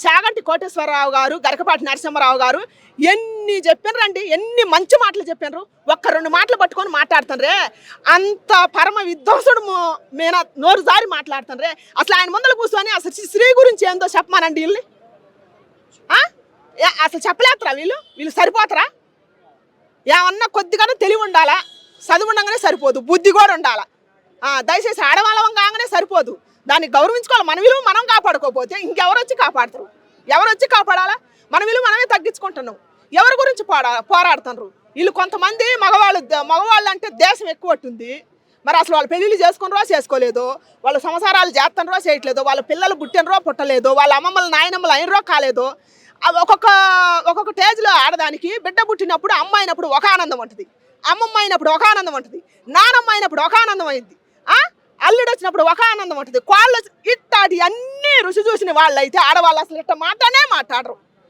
శాగంటి కోటేశ్వరరావు గారు, గరకపాటి నరసింహారావు గారు ఎన్ని చెప్పినరండి, ఎన్ని మంచి మాటలు చెప్పినారు. ఒక్క 2 మాటలు పట్టుకొని మాట్లాడుతుండ్రే, అంత పరమ విధ్వంసుడు మీద నోరు జారి మాట్లాడుతుండ్రే. అసలు ఆయన ముందర కూర్చొని అసలు శ్రీ గురించి ఏందో చెప్పమానండి వీళ్ళని. అసలు చెప్పలేస్తారా వీళ్ళు సరిపోతారా? ఏమన్నా కొద్దిగా తెలివి ఉండాలా, చదువు ఉండగానే సరిపోదు, బుద్ధి కూడా ఉండాలా. దయచేసి ఆడవాళ్ళం కాగానే సరిపోదు, దాన్ని గౌరవించుకోవాలి. మన విలువ మనం కాపాడుకోకపోతే ఇంకెవరు వచ్చి కాపాడుతారు? ఎవరు వచ్చి కాపాడాలా? మన విలువ మనమే తగ్గించుకుంటున్నాం. ఎవరి గురించి పోరాడుతున్నారు వీళ్ళు? కొంతమంది మగవాళ్ళు అంటే దేశం ఎక్కువ ఉంటుంది. మరి అసలు వాళ్ళు పెళ్ళిళ్ళు చేసుకున్నారో చేసుకోలేదో, వాళ్ళ సంసారాలు చేస్తున్నారో చేయట్లేదో, వాళ్ళ పిల్లలు పుట్టినరో పుట్టలేదో, వాళ్ళ అమ్మమ్మలు నాయనమ్మలు అయినరో కాలేదో. ఒక్కొక్క స్టేజ్లో ఆడదానికి బిడ్డ పుట్టినప్పుడు అమ్మ అయినప్పుడు ఒక ఆనందం ఉంటుంది, అమ్మమ్మ అయినప్పుడు ఒక ఆనందం ఉంటుంది, నానమ్మ అయినప్పుడు ఒక ఆనందం అయింది, అల్లుడు వచ్చినప్పుడు ఒక ఆనందం ఉంటుంది. కాళ్ళు ఇట్టాటి అన్నీ రుచి చూసిన వాళ్ళు అయితే ఆడవాళ్ళు అసలు ఇట్ట మాట్లాడనే మాట్లాడరు.